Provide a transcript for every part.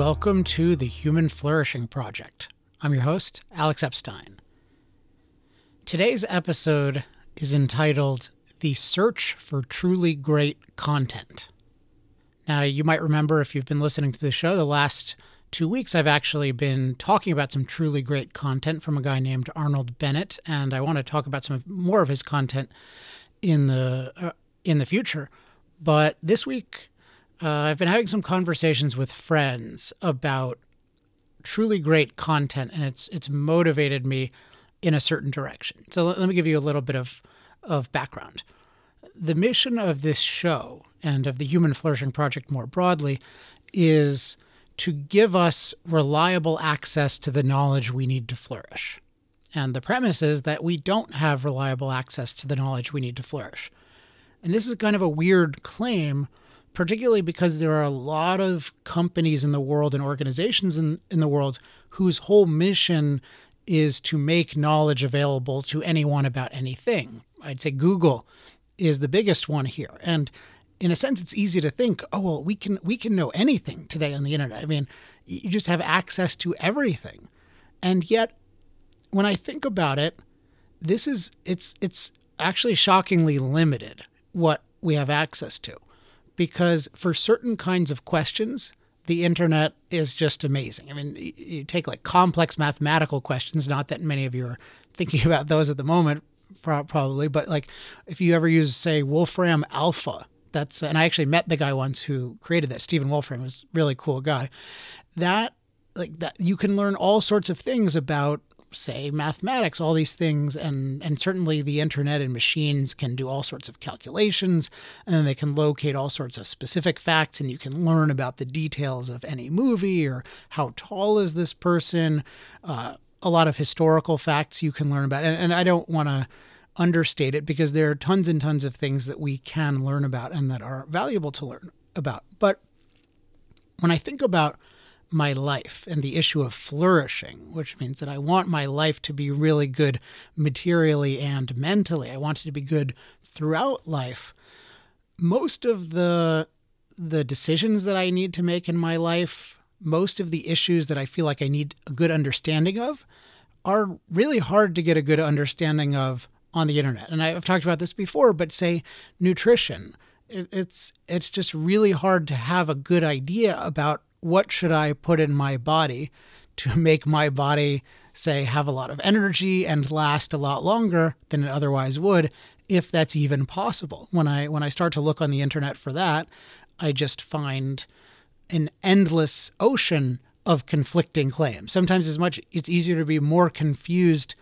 Welcome to the Human Flourishing Project. I'm your host, Alex Epstein. Today's episode is entitled The Search for Truly Great Content. Now, you might remember if you've been listening to the show, the last 2 weeks I've actually been talking about some truly great content from a guy named Arnold Bennett, and I want to talk about some more of his content in the future. But this week, I've been having some conversations with friends about truly great content, and it's motivated me in a certain direction. So let me give you a little bit of background. The mission of this show and of the Human Flourishing Project more broadly is to give us reliable access to the knowledge we need to flourish. And the premise is that we don't have reliable access to the knowledge we need to flourish. And this is kind of a weird claim, particularly because there are a lot of companies in the world and organizations in the world whose whole mission is to make knowledge available to anyone about anything. I'd say Google is the biggest one here. And in a sense, it's easy to think, oh, well, we can know anything today on the internet. I mean, you just have access to everything. And yet, when I think about it, it's actually shockingly limited what we have access to. Because for certain kinds of questions, the internet is just amazing. I mean, you take like complex mathematical questions, not that many of you are thinking about those at the moment, probably, but like if you ever use, say, Wolfram Alpha, and I actually met the guy once who created that, Stephen Wolfram, was a really cool guy. That you can learn all sorts of things about, say, mathematics, all these things, and certainly the internet and machines can do all sorts of calculations, and then they can locate all sorts of specific facts, and you can learn about the details of any movie or how tall is this person, a lot of historical facts you can learn about. And I don't want to understate it because there are tons and tons of things that we can learn about and that are valuable to learn about. But when I think about my life and the issue of flourishing, which means that I want my life to be really good materially and mentally. I want it to be good throughout life. Most of the decisions that I need to make in my life, most of the issues that I feel like I need a good understanding of, are really hard to get a good understanding of on the internet. And I've talked about this before, but say nutrition. It's just really hard to have a good idea about what should I put in my body to make my body, say, have a lot of energy and last a lot longer than it otherwise would, if that's even possible. When I start to look on the internet for that, I just find an endless ocean of conflicting claims. Sometimes it's easier to be more confused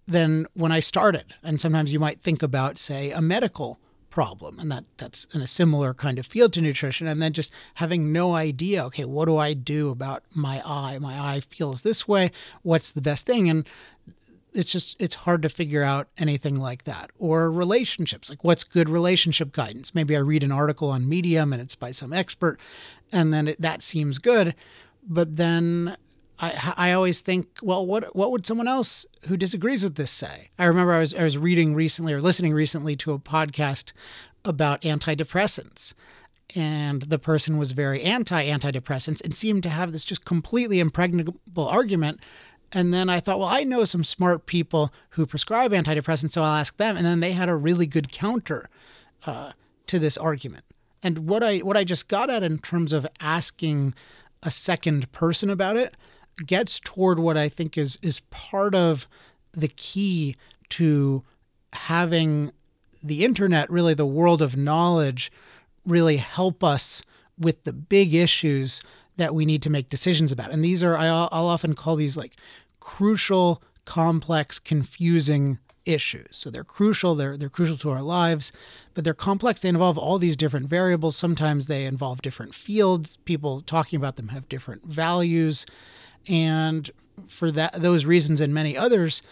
than when I started. And sometimes you might think about, say, a medical problem, and that's in a similar kind of field to nutrition, and then just having no idea, okay, what do I do about my eye? My eye feels this way. What's the best thing? And it's hard to figure out anything like that. Or relationships, like what's good relationship guidance? Maybe I read an article on Medium and it's by some expert, and then that seems good. But then I always think, well, what would someone else who disagrees with this say? I remember I was reading recently or listening recently to a podcast about antidepressants, and the person was very anti-antidepressants and seemed to have this just completely impregnable argument. And then I thought, well, I know some smart people who prescribe antidepressants, so I'll ask them. And then they had a really good counter to this argument. And what I just got at in terms of asking a second person about it gets toward what I think is part of the key to having the internet, really the world of knowledge, really help us with the big issues that we need to make decisions about. And these are, I'll often call these like crucial, complex, confusing issues. So they're crucial, they're crucial to our lives, but they're complex. They involve all these different variables. Sometimes they involve different fields. People talking about them have different values. And for those reasons and many others,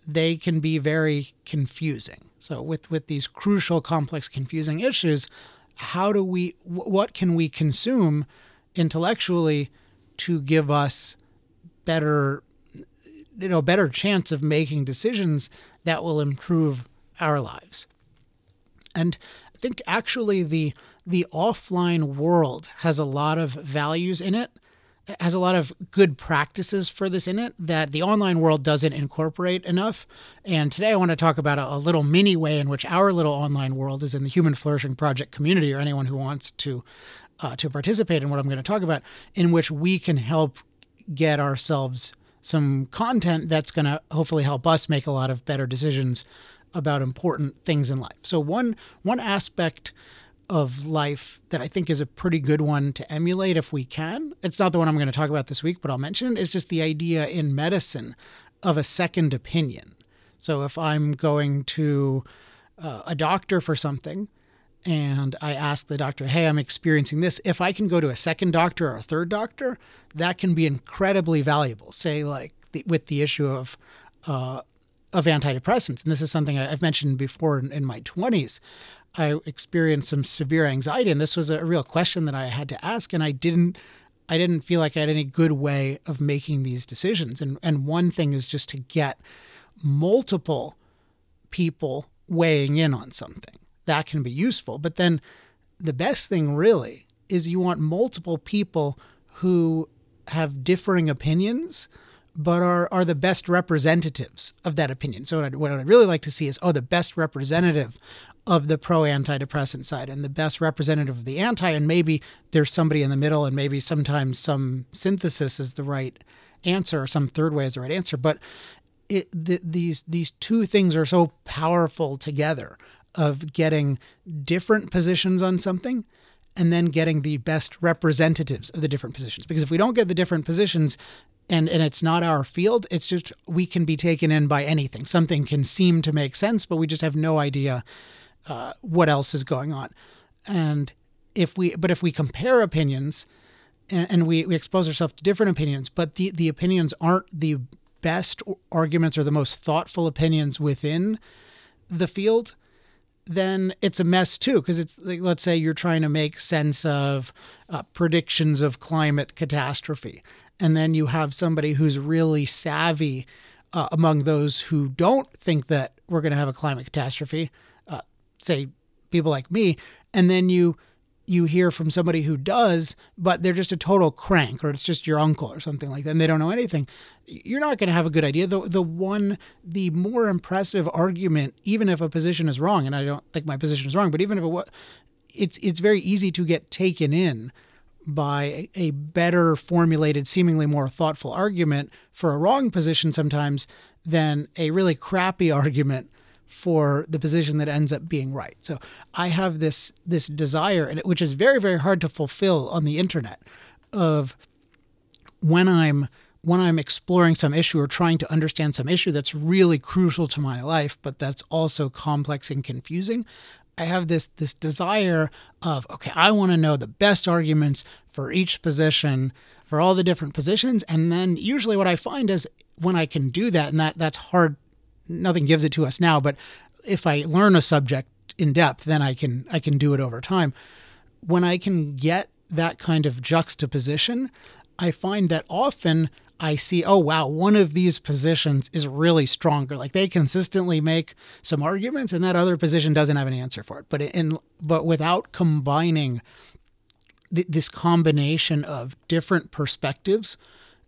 they can be very confusing. So with these crucial, complex, confusing issues, what can we consume intellectually to give us better chance of making decisions that will improve our lives? And I think actually the offline world has a lot of values in it has a lot of good practices for this in it that the online world doesn't incorporate enough. And today I want to talk about a little mini way in which our little online world is in the Human Flourishing Project community, or anyone who wants to participate in what I'm going to talk about, in which we can help get ourselves some content that's going to hopefully help us make a lot of better decisions about important things in life. So one aspect of life that I think is a pretty good one to emulate if we can, it's not the one I'm going to talk about this week, but I'll mention it, is just the idea in medicine of a second opinion. So if I'm going to a doctor for something and I ask the doctor, hey, I'm experiencing this, if I can go to a second doctor or a third doctor, that can be incredibly valuable. Say like with the issue of antidepressants. And this is something I've mentioned before in my 20s. I experienced some severe anxiety, and this was a real question that I had to ask, and I didn't feel like I had any good way of making these decisions. And one thing is just to get multiple people weighing in on something. That can be useful. But then the best thing really is you want multiple people who have differing opinions but are the best representatives of that opinion. So what I'd really like to see is, the best representative of the pro-antidepressant side and the best representative of the anti, and maybe there's somebody in the middle, and maybe sometimes some synthesis is the right answer or some third way is the right answer. But these two things are so powerful together, of getting different positions on something and then getting the best representatives of the different positions. Because if we don't get the different positions and it's not our field, it's just we can be taken in by anything. Something can seem to make sense, but we just have no idea what else is going on. And if we compare opinions and we expose ourselves to different opinions, but the opinions aren't the best arguments or the most thoughtful opinions within the field, then it's a mess too. Because it's like, let's say you're trying to make sense of predictions of climate catastrophe, and then you have somebody who's really savvy among those who don't think that we're going to have a climate catastrophe, say people like me, and then you hear from somebody who does, but they're just a total crank, or it's just your uncle or something like that, and they don't know anything. You're not going to have a good idea. The more impressive argument, even if a position is wrong, and I don't think my position is wrong, but even if it's very easy to get taken in by a better formulated, seemingly more thoughtful argument for a wrong position sometimes than a really crappy argument for the position that ends up being right. So I have this desire, which is very, very hard to fulfill on the internet, of when I'm exploring some issue or trying to understand some issue that's really crucial to my life, but that's also complex and confusing. I have this desire of, okay, I want to know the best arguments for each position, for all the different positions. And then usually what I find is when I can do that, and that's hard, nothing gives it to us now, but if I learn a subject in depth, then I can do it over time. When I can get that kind of juxtaposition, I find that often I see, oh, wow, one of these positions is really stronger. Like they consistently make some arguments and that other position doesn't have an answer for it. But without combining this combination of different perspectives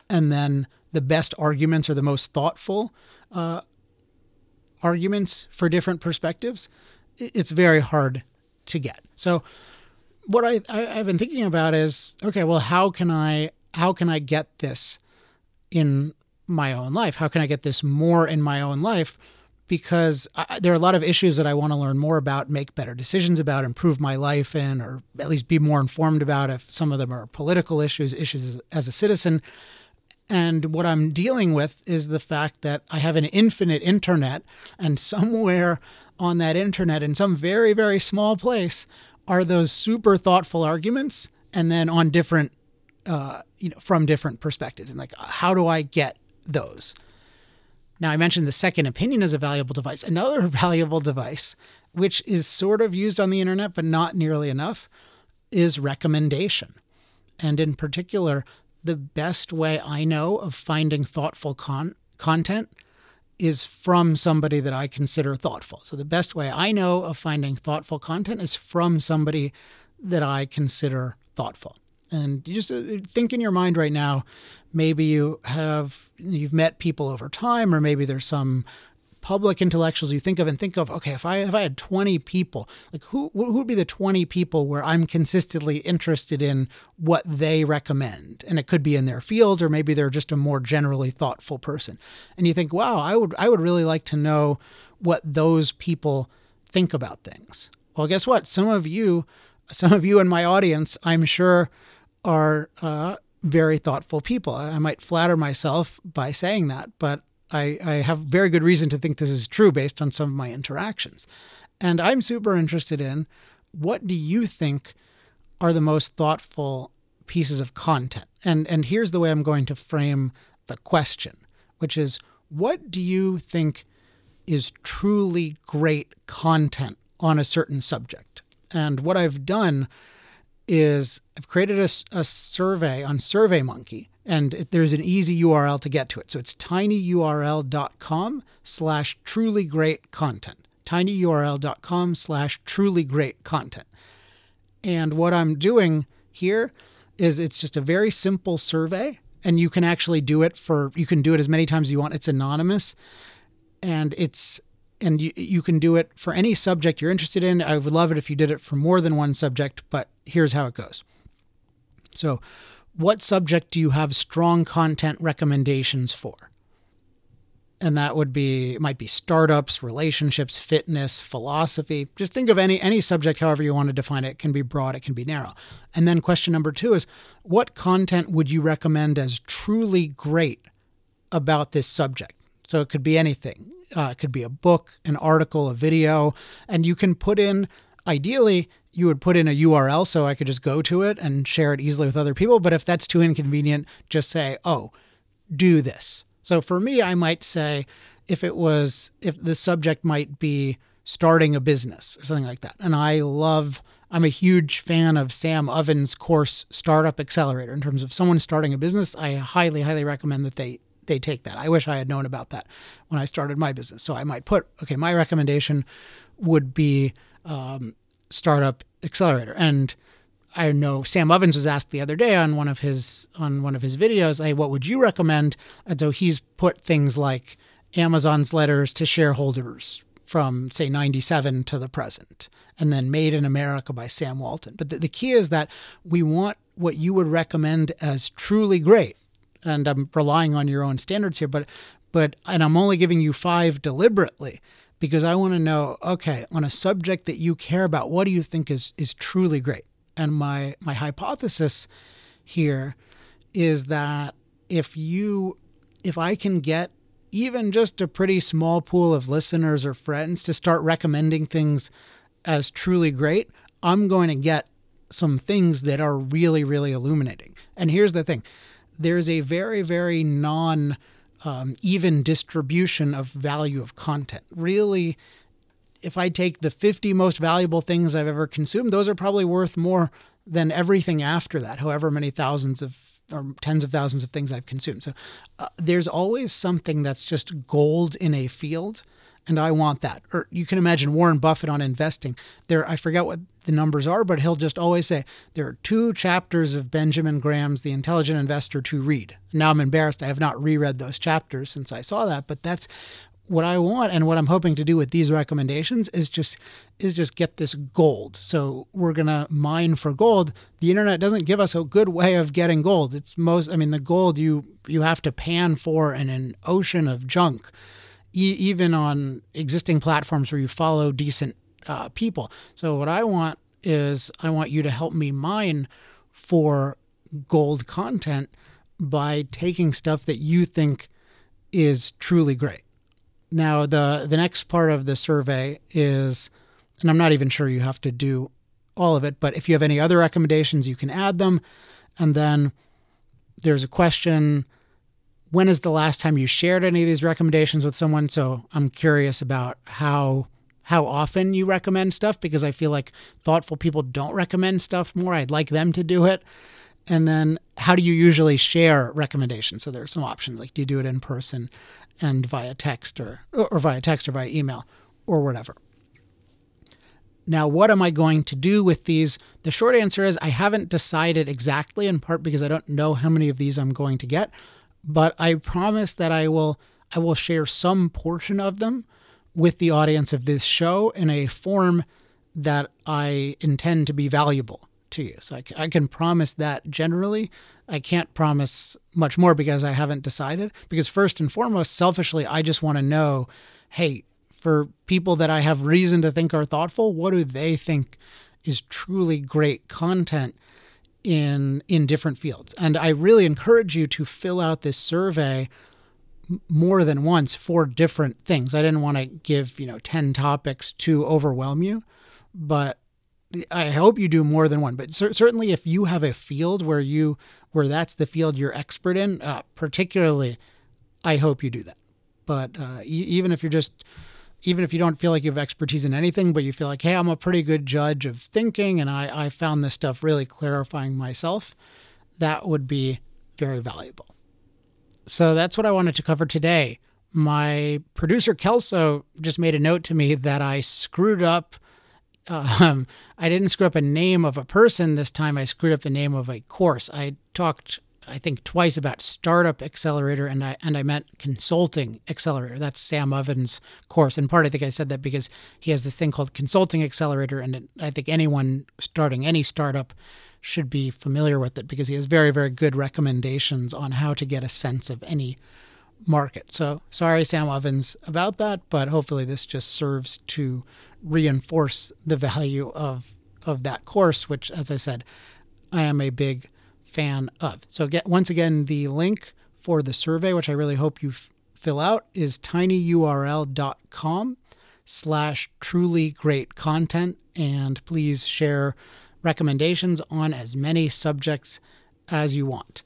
and then the best arguments or the most thoughtful arguments for different perspectives, it's very hard to get. So what I've been thinking about is, okay, well, how can I get this in my own life? How can I get this more in my own life? Because there are a lot of issues that I want to learn more about, make better decisions about, improve my life in, or at least be more informed about, if some of them are political issues as a citizen. And what I'm dealing with is the fact that I have an infinite internet, and somewhere on that internet, in some very, very small place, are those super thoughtful arguments, and then on different, from different perspectives. And like, how do I get those? Now, I mentioned the second opinion is a valuable device. Another valuable device, which is sort of used on the internet, but not nearly enough, is recommendation. And in particular, the best way I know of finding thoughtful content is from somebody that I consider thoughtful. So the best way I know of finding thoughtful content is from somebody that I consider thoughtful. And you just think in your mind right now, maybe you've met people over time, or maybe there's some public intellectuals you think of, okay, if I had 20 people, like who would be the 20 people where I'm consistently interested in what they recommend? And it could be in their field, or maybe they're just a more generally thoughtful person. And you think, wow, I would really like to know what those people think about things. Well, guess what? Some of you in my audience, I'm sure, are very thoughtful people. I might flatter myself by saying that, but I have very good reason to think this is true based on some of my interactions. And I'm super interested in, what do you think are the most thoughtful pieces of content? And here's the way I'm going to frame the question, which is, what do you think is truly great content on a certain subject? And what I've done is I've created a survey on SurveyMonkey, and there's an easy URL to get to it. So it's tinyurl.com/trulygreatcontent. tinyurl.com/trulygreatcontent. And what I'm doing here is it's just a very simple survey, and you can actually do it as many times as you want. It's anonymous, and you can do it for any subject you're interested in. I would love it if you did it for more than one subject, but here's how it goes. So, what subject do you have strong content recommendations for? And that might be startups, relationships, fitness, philosophy. Just think of any subject, however you want to define it. It can be broad, it can be narrow. And then question number 2 is, what content would you recommend as truly great about this subject? So it could be anything. It could be a book, an article, a video, and you can put in, ideally, you would put in a URL so I could just go to it and share it easily with other people. But if that's too inconvenient, just say, oh, do this. So for me, I might say, if the subject might be starting a business or something like that. And I'm a huge fan of Sam Ovens' course, Startup Accelerator. In terms of someone starting a business, I highly, highly recommend that they take that. I wish I had known about that when I started my business. So I might put, okay, my recommendation would be Startup Accelerator. And I know Sam Ovens was asked the other day on one of his videos, hey, what would you recommend? And so he's put things like Amazon's letters to shareholders from, say, 97 to the present, and then Made in America by Sam Walton. But the key is that we want what you would recommend as truly great. And I'm relying on your own standards here, but I'm only giving you 5 deliberately, because I want to know, okay, on a subject that you care about, what do you think is truly great? And my hypothesis here is that if I can get even just a pretty small pool of listeners or friends to start recommending things as truly great, I'm going to get some things that are really, really illuminating. And here's the thing. There's a very, very even distribution of value of content. Really, if I take the 50 most valuable things I've ever consumed, those are probably worth more than everything after that, however many thousands or tens of thousands of things I've consumed. So there's always something that's just gold in a field, and I want that. Or you can imagine Warren Buffett on investing. I forget what the numbers are, but he'll just always say, there are 2 chapters of Benjamin Graham's The Intelligent Investor to read. Now I'm embarrassed. I have not reread those chapters since I saw that, but that's what I want. And what I'm hoping to do with these recommendations is just get this gold. So we're going to mine for gold. The internet doesn't give us a good way of getting gold. The gold you have to pan for in an ocean of junk, even on existing platforms where you follow decent people. So what I want is I want you to help me mine for gold content by taking stuff that you think is truly great. Now, the next part of the survey is, and I'm not even sure you have to do all of it, but if you have any other recommendations, you can add them. And then there's a question, when is the last time you shared any of these recommendations with someone? So I'm curious about how often you recommend stuff, because I feel like thoughtful people don't recommend stuff more. I'd like them to do it. And then how do you usually share recommendations? So there are some options, like do you do it in person and via text or via email or whatever. Now, what am I going to do with these? The short answer is I haven't decided exactly, in part because I don't know how many of these I'm going to get, but I promise that I will share some portion of them with the audience of this show in a form that I intend to be valuable to you. So I can promise that generally. I can't promise much more because I haven't decided. Because first and foremost, selfishly, I just want to know, hey, for people that I have reason to think are thoughtful, what do they think is truly great content in different fields? And I really encourage you to fill out this survey more than once for different things. I didn't want to give, 10 topics to overwhelm you, but I hope you do more than one. But certainly if you have a field where that's the field you're expert in, particularly, I hope you do that. But even if you don't feel like you have expertise in anything, but you feel like, hey, I'm a pretty good judge of thinking and I found this stuff really clarifying myself, that would be very valuable. So that's what I wanted to cover today. My producer, Kelso, just made a note to me that I screwed up. I didn't screw up a name of a person this time. I screwed up the name of a course. I talked, I think, twice about Startup Accelerator, and I meant Consulting Accelerator. That's Sam Ovens' course. In part, I think I said that because he has this thing called Consulting Accelerator, and I think anyone starting any startup should be familiar with it because he has very, very good recommendations on how to get a sense of any market. So sorry, Sam Ovens, about that, but hopefully this just serves to reinforce the value of that course, which, as I said, I am a big fan of. So once again, the link for the survey, which I really hope you fill out, is tinyurl.com/truly-great-content. And please share recommendations on as many subjects as you want.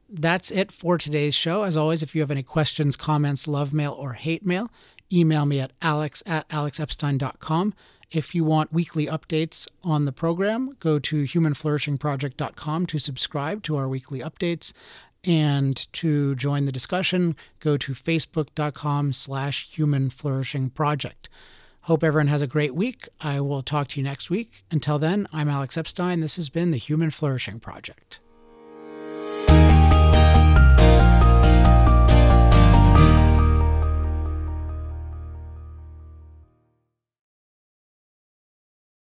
That's it for today's show. As always, if you have any questions, comments, love mail, or hate mail, email me at alex@alexepstein.com. If you want weekly updates on the program, go to humanflourishingproject.com to subscribe to our weekly updates. And to join the discussion, go to facebook.com/humanflourishingproject. Hope everyone has a great week. I will talk to you next week. Until then, I'm Alex Epstein. This has been the Human Flourishing Project.